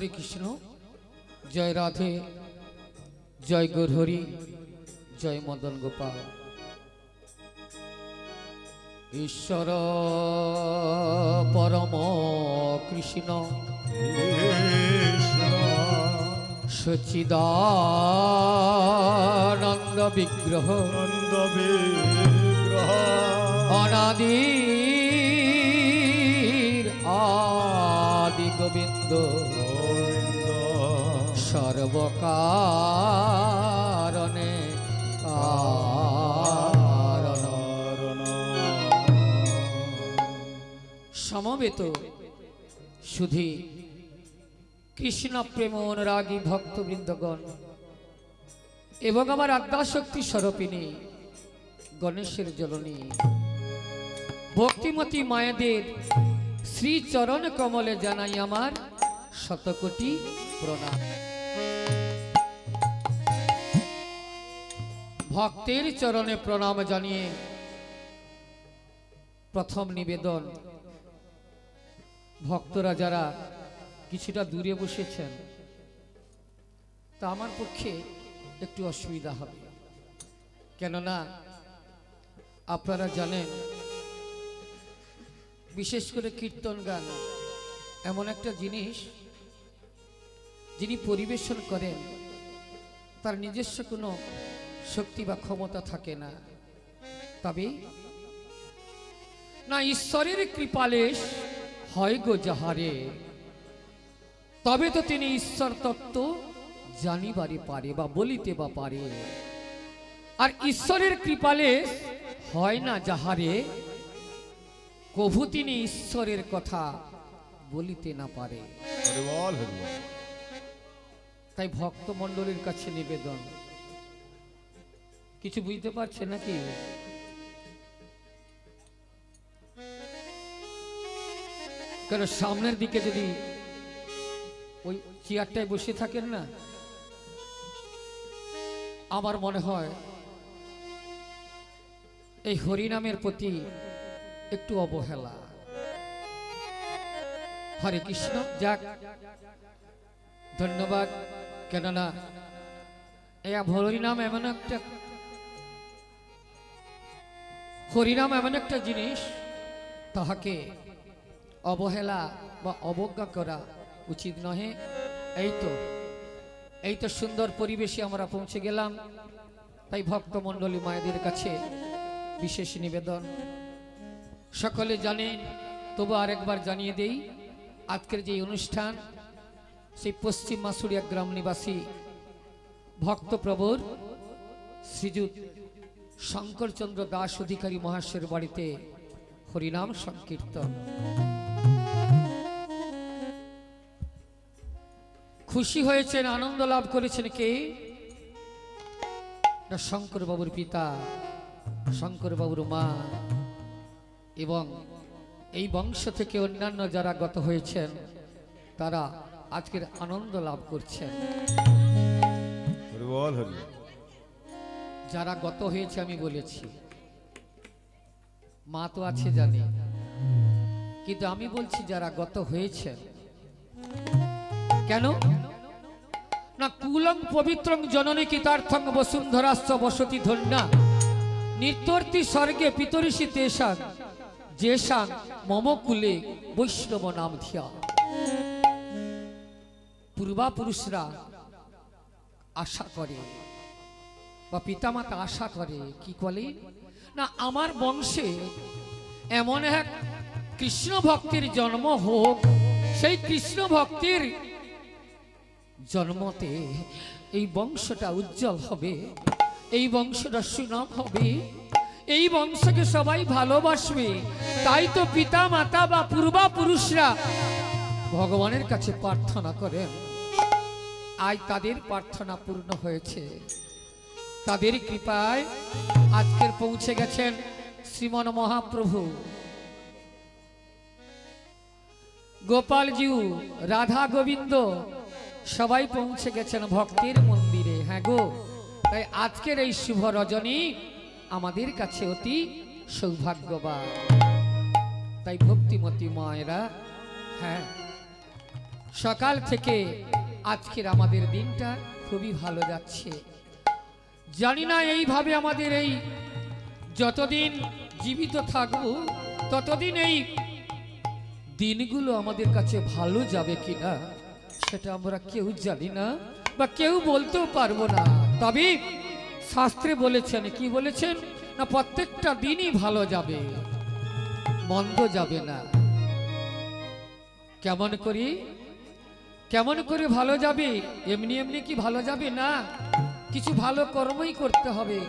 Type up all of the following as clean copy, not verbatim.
हरे कृष्ण जय राधे जय गौरहरि जय मदन गोपाल। ईश्वर परम कृष्ण सच्चिदानंद विग्रह अनादि आदि गोविंद सर्वकारणे समवेत सुधी कृष्ण प्रेम अनुरागी भक्तवृंदगण एवं आमार आद्याशक्ति स्वरूपिणी गणेशेर जननी भक्तिमती मायेदेर श्री चरण कमले जानाई आमार शतकोटी प्रणाम। भक्तेर चरणे प्रणाम जानिए प्रथम निवेदन भक्तरा जारा किछुटा दूरे बसेछेन ता आमार पक्षे एकटु असुविधा हबे केनना आपनारा जानेन विशेष करे कीर्तन गान एमन एकटा जिनिस जिनि परिवेशन करें तार निजस्व कोनो शक्ति बा क्षमता थाके ना तबे ना ईश्वरेर कृपालेश हय गो जाहारे तबे तो तिनि ईश्वर तत्व जानिबारे पारे बा बोलिते बा पारे और ईश्वरेर कृपालेश हय ना जाहारे कभु तिनि ईश्वरेर कथा बोलिते ना पारे। ताई भक्त मंडलीर काछे निवेदन किछु बुझते पारछे नाकि कारण सामनेर दिके यदि ओई चेयारटाय बसे थाकेन ना आमार मने हय एई हरिनामेर प्रति एकटु अवहेला। हरे कृष्ण जाक धन्यवाद केनना हरिनाम एमन एकटा हरिनाम एमन एकटा जिनिस ताहाके अवहेला बा अवज्ञा करा उचित नहे। এই তো सुंदर परिवेशे आमरा पौঁছে गेलाम ताई भक्त मंडली मायेदेर काछे विशेष निवेदन सकले जानेन तबु आरेकबार जानिये देई आजकेर जे अनुष्ठान से पश्चिम मासुरिया ग्राम निवासी भक्त प्रभुर श्रीजुत शंकर चंद्र दास अधिकारी महाशयर बाड़ीते हरिनाम संकीर्तन खुशी हयेछेन आनंद लाभ करेछेन के शंकर बाबुर पिता शंकर बाबुर मा एवं এই বংশ থেকে অন্যান্য যারা গত হয়েছেন তারা আজকের আনন্দ লাভ করছেন। যারা গত হয়েছে আমি বলেছি মা তো আছে জানি কিন্তু আমি বলছি যারা গত হয়েছে কেন না কুলং পবিত্রং জননী কিতার্থং বসুন্ধরাস্য বসতি ধন্যা নিত্যর্তি স্বর্গে পিতরিষি তেষাং जेशां मम कुले वैष्णव नाम धिया पूर्वा पुरुषरा आशा करे बा पितामाता आशा करे कि बोले ना आमार वंशे एमन एक कृष्ण भक्तिर जन्म होक सेई कृष्ण भक्तिर जन्मते এই বংশটা উজ্জ্বল হবে এই বংশটা সুনাম হবে এই বংশকে সবাই ভালোবাসবে তাই তো পিতা মাতা বা পূর্বা পুরুষরা ভগবানের কাছে প্রার্থনা করেন আজ তাদের প্রার্থনা পূর্ণ হয়েছে তাদের কৃপায় আজকের পৌঁছে গেছেন শ্রীমন মহাপ্রভু গোপালজি রাধা গোবিন্দ সবাই পৌঁছে গেছেন ভক্তের মন্দিরে। হ্যাঁ গো তাই আজকের এই শুভ রজনী আমাদের কাছে অতি সৌভাগ্যবান। তাই ভক্তিমতী মায়েরা হ্যাঁ সকাল থেকে আজকের আমাদের দিনটা খুবই ভালো যাচ্ছে। জানি না এইভাবে আমাদের এই যতদিন জীবিত থাকব ততদিন এই দিনগুলো আমাদের কাছে ভালো যাবে কিনা সেটা আমরা কেউ জানি না বা কেউ বলতেও পারবো না। তবে শাস্ত্রে বলেছেন, কি বলেছেন না, প্রত্যেকটা দিনই ভালো যাবে, মন্দ যাবে না। কেমন করে ভালো যাবে? এমনি এমনি কি ভালো যাবে না? কিছু ভালো কর্মই করতে হবে।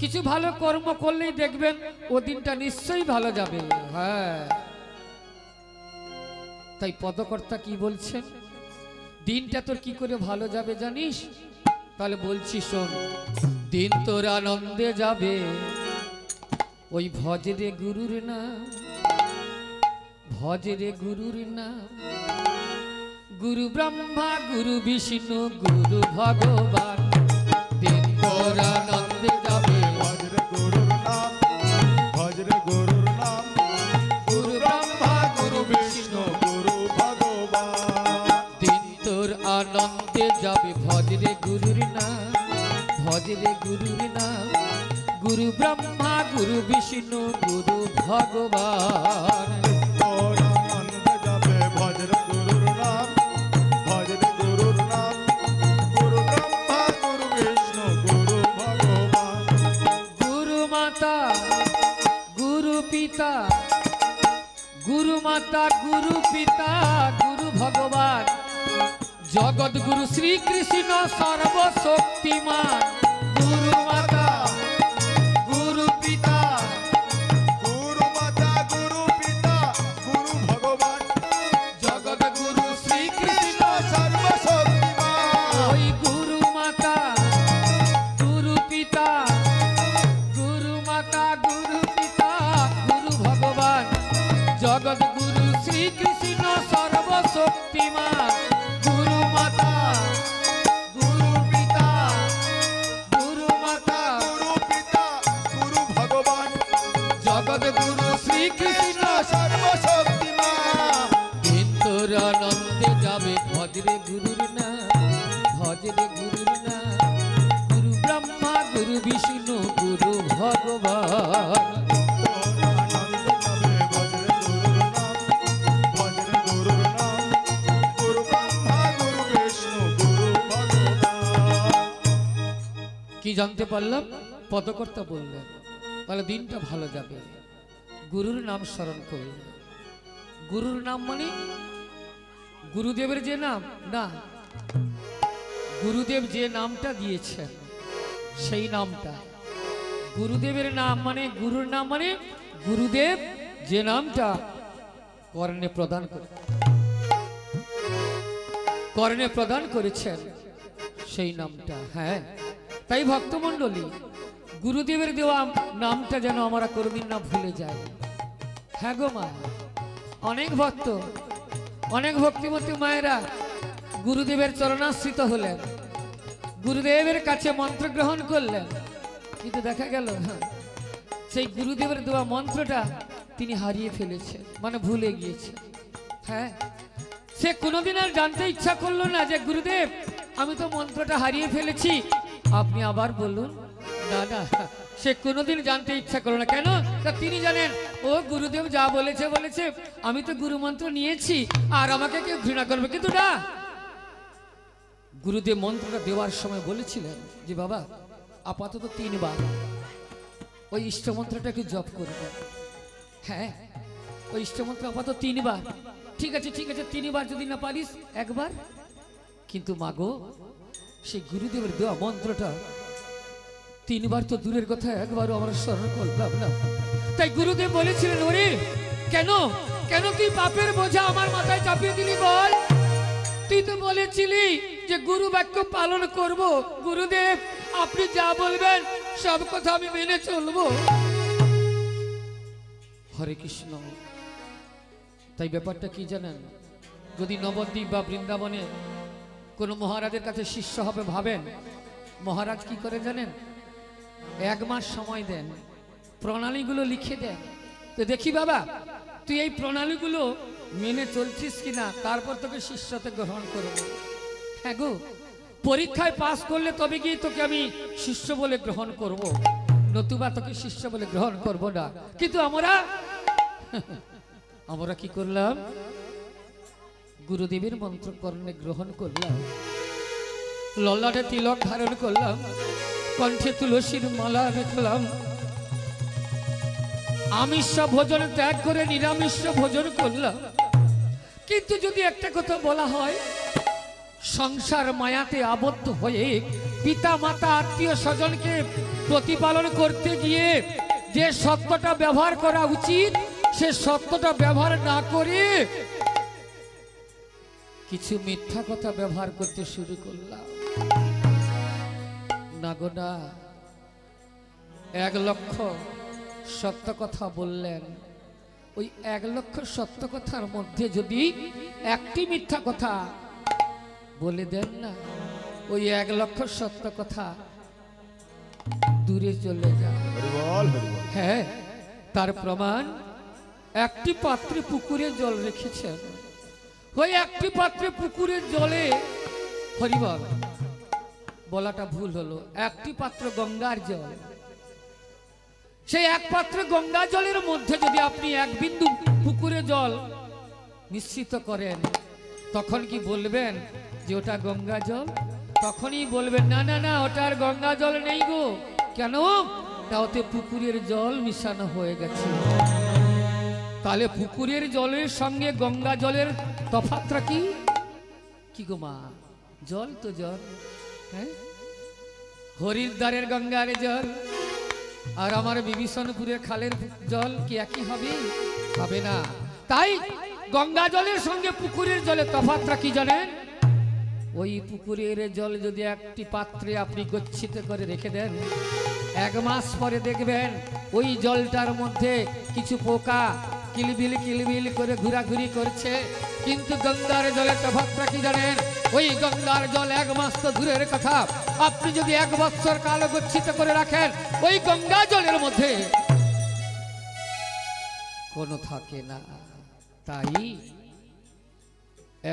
কিছু ভালো কর্ম করলেই দেখবেন ও দিনটা নিশ্চয়ই ভালো যাবে। হ্যাঁ, তাই পদকর্তা কি বলছেন, দিনটা তোর কি করে ভালো যাবে জানিস? তাহলে বলছি শোন, দিন তোর আনন্দে যাবে ওই ভজরে গুরুর নাম, ভজরে গুরুর নাম। গুরু ব্রহ্মা গুরু বিষ্ণু গুরু ভগবান, দিন তোর আনন্দে যাবে ভজরে গুরুর নাম, ভজরে গুরুর নাম। গুরু ব্রহ্মা গুরু বিষ্ণু গুরু ভগবান, দিন তোর আনন্দে যাবে ভজরে গুরুর নাম, ভজরে গুরুর নাম। গুরু ব্রহ্মা গুরু বিষ্ণু গুরু ভগবান, তোর আনন্দে যাবে ভজরে গুরুর নাম, ভজরে গুরুর নাম। গুরু ব্রহ্মা গুরু বিষ্ণু গুরু ভগবান, গুরু মাতা গুরু পিতা, গুরু মাতা গুরু পিতা গুরু ভগবান, জগৎ গুরু শ্রীকৃষ্ণ সর্বশক্তিমান। গুরু মাতা গুরু পিতা, গুরু মাতা গুরু পিতা গুরু ভগবান, জগৎ গুরু শ্রীকৃষ্ণ সর্বশক্তিমান। ওই গুরু মাতা গুরু পিতা, গুরু মাতা গুরু পিতা গুরু ভগবান, জগৎ গুরু শ্রীকৃষ্ণ সর্বশক্তিমান। গুরু মাতা গুরু পিতা, গুরু মাতা গুরু পিতা গুরু ভগবান, জগৎ গুরু শ্রীকৃষ্ণ সর্বশক্তিমান। দিন তোর আনন্দে যাবে ভজরে গুরুর নাম, ভজরে গুরুর নাম। গুরু ব্রহ্মা গুরু বিষ্ণু গুরু ভগবান, তোর আনন্দে যাবে ভজরে গুরুর নাম, ভজরে গুরুর নাম। গুরু ব্রহ্মা গুরু বিষ্ণু গুরু ভগবান। কি জানতে পারলাম? পদকর্তা বললেন তাহলে দিনটা ভালো যাবে, গুরুর নাম স্মরণ করুন। গুরুর নাম মানে গুরুদেবের যে নাম না, গুরুদেব যে নামটা দিয়েছেন সেই নামটা। গুরুদেবের নাম মানে, গুরুর নাম মানে গুরুদেব যে নামটা কর্ণে প্রদান করেছেন সেই নামটা। হ্যাঁ, তাই ভক্তমণ্ডলী গুরুদেবের দেওয়া নামটা যেন আমরা কোনদিন না ভুলে যাই। হ্যাঁ গো মা, অনেক ভক্ত, অনেক ভক্তিমতী মায়েরা গুরুদেবের চরণাশ্রিত হলেন, গুরুদেবের কাছে মন্ত্র গ্রহণ করলেন, কিন্তু দেখা গেল সেই গুরুদেবের দেওয়া মন্ত্রটা তিনি হারিয়ে ফেলেছেন, মানে ভুলে গিয়েছে। হ্যাঁ, সে কোনোদিন আর জানতে ইচ্ছা করলো না যে গুরুদেব আমি তো মন্ত্রটা হারিয়ে ফেলেছি, আপনি আবার বলুন। না না, সে কোনোদিন জানতে ইচ্ছা করলো না। কেন? তা তিনি জানেন ও গুরুদেব যা বলেছে বলেছে, আমি তো গুরু মন্ত্র নিয়েছি আর আমাকে কেউ ঘৃণা করবে। কিন্তু না, গুরুদেব মন্ত্রটা দেওয়ার সময় বলেছিলেন যে বাবা আপাতত 3 বার ওই ইষ্টমন্ত্রটাকে জপ করবে। হ্যাঁ, ওই ইষ্টমন্ত্র আপাতত 3 বার। ঠিক আছে ঠিক আছে, 3 বার যদি না পারিস 1 বার। কিন্তু মাগো, সেই গুরুদেবের দেওয়া মন্ত্রটা 3 বার তো দূরের কথা, 1 বারও আমরা স্মরণ করলাম না। তাই গুরুদেব বলেছিলেন, ওরে কেন কেন তুই পাপের বোঝা আমার মাথায় চাপিয়ে দিলি বল? তুই তো বলেছিলি যে গুরু বাক্য পালন করব। গুরুদেব আপনি যা বলবেন সব কথা আমি মেনে চলবো। হরে কৃষ্ণ। তাই ব্যাপারটা কি জানেন, যদি নবদ্বীপ বা বৃন্দাবনে কোনো মহারাজের কাছে শিষ্য হবে ভাবেন, মহারাজ কি করে জানেন? 1 মাস সময় দেন, প্রণালীগুলো লিখে দেন। তো দেখি বাবা তুই এই প্রণালীগুলো মেনে চলছিস কিনা, তারপর তোকে শিষ্যতে গ্রহণ করব। হ্যাঁ গো, পরীক্ষায় পাস করলে তবে গিয়ে তোকে আমি শিষ্য বলে গ্রহণ করব, নতুবা তোকে শিষ্য বলে গ্রহণ করব না। কিন্তু আমরা কি করলাম? গুরুদেবের মন্ত্র কর্ণে গ্রহণ করলাম, ললাটে তিলক ধারণ করলাম, কণ্ঠে তুলসীর মালা রাখলাম, আমিষ ভোজন ত্যাগ করে নিরামিষ ভোজন করলাম। কিন্তু যদি একটা কথা বলা হয়, সংসার মায়াতে আবদ্ধ হয়ে পিতা মাতা আত্মীয় স্বজনকে প্রতিপালন করতে গিয়ে যে সত্যটা ব্যবহার করা উচিত, সে সত্যটা ব্যবহার না করে কিছু মিথ্যা কথা ব্যবহার করতে শুরু করলাম। না গো না, 1 লক্ষ সত্য কথা বললেন, ওই 1 লক্ষ সত্য কথার মধ্যে যদি একটি মিথ্যা কথা বলে দেন না, ওই 1 লক্ষ সত্য কথা দূরে চলে যায়। হ্যাঁ, তার প্রমাণ একটি পাত্রে পুকুরে জল রেখেছেন, ওই একটি পাত্রে পুকুরের জলে, হরিবল বলাটা ভুল হলো, একটি পাত্র গঙ্গার জল, সেই এক পাত্র গঙ্গা জলের মধ্যে যদি আপনি 1 বিন্দু পুকুরে জল মিশ্রিত করেন, তখন কি বলবেন যে ওটা গঙ্গা জল? তখনই বলবেন না না না, ওটার গঙ্গা জল নেই গো। কেন? তাতে পুকুরের জল মিশানো হয়ে গেছে। তাহলে পুকুরের জলের সঙ্গে গঙ্গা জলের তফাৎটা কি? কি গো মা, জল তো জল। হ্যাঁ, হরিদ্বারের গঙ্গার জল আর আমার বিভীষণপুরের খালের জল কি একই হবে? হবে না। তাই গঙ্গা জলের সঙ্গে পুকুরের জলের তফাৎটা কি জানেন? ওই পুকুরের জল যদি একটি পাত্রে আপনি গচ্ছিত করে রেখে দেন, 1 মাস পরে দেখবেন ওই জলটার মধ্যে কিছু পোকা কিলবিল কিলবিল করে ঘোরাঘুরি করছে। কিন্তু গঙ্গার জলের তফাৎটা কি জানেন? ওই গঙ্গার জল 1 মাস তো দূরের কথা, আপনি যদি 1 বৎসর কাল গচ্ছিত করে রাখেন, ওই গঙ্গা জলের মধ্যে কোনো থাকে না। তাই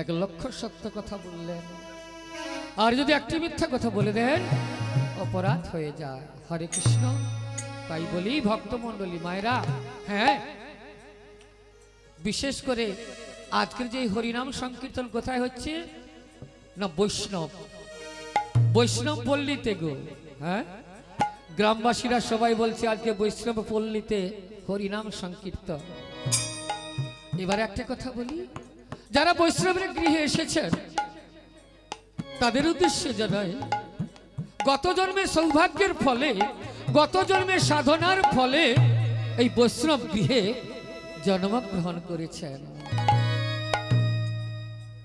1 লক্ষ সত্য কথা বললেন, আর যদি একটি মিথ্যা কথা বলে দেন, অপরাধ হয়ে যায়। হরে কৃষ্ণ। তাই বলি ভক্তমণ্ডলী মায়েরা, হ্যাঁ, বিশেষ করে আজকের যে হরিনাম সংকীর্তন কোথায় হচ্ছে না? বৈষ্ণব পল্লীতে গো। হ্যাঁ, গ্রামবাসীরা সবাই বলছে আজকে বৈষ্ণব পল্লীতে হরিনাম সংকীর্তন। এবার একটা কথা বলি, যারা বৈষ্ণবের গৃহে এসেছেন তাদের উদ্দেশ্যে জানাই, গত জন্মে সৌভাগ্যের ফলে, গত জন্মে সাধনার ফলে এই বৈষ্ণব গৃহে জন্মগ্রহণ করেছেন।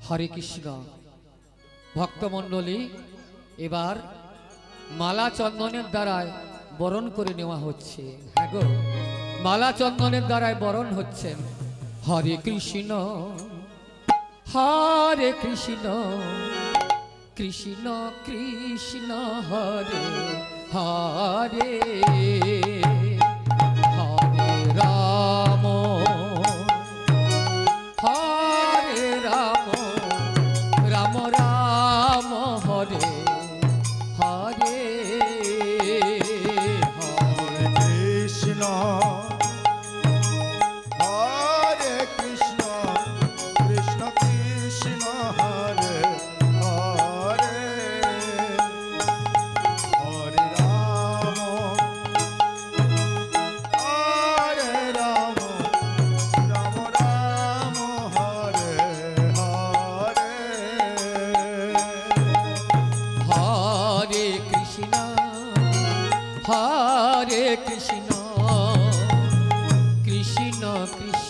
হরে কৃষ্ণ। ভক্তমণ্ডলী, এবার মালা চন্দনের দ্বারায় বরণ করে নেওয়া হচ্ছে। হ্যাঁ গো, মালা চন্দনের দ্বারায় বরণ হচ্ছেন। হরে কৃষ্ণ হরে কৃষ্ণ কৃষ্ণ কৃষ্ণ হরে হরে, হরে রাম হরে রাম, রাম রাম হরে হরে, হরে কৃষ্ণ হরে কৃষ্ণ কৃষ্ণ কৃষ্ণ হরে হরে, হরে রাম হরে রাম, রাম রাম হরে হরে, হরে কৃষ্ণ কৃষ্ণ কৃষ্ণ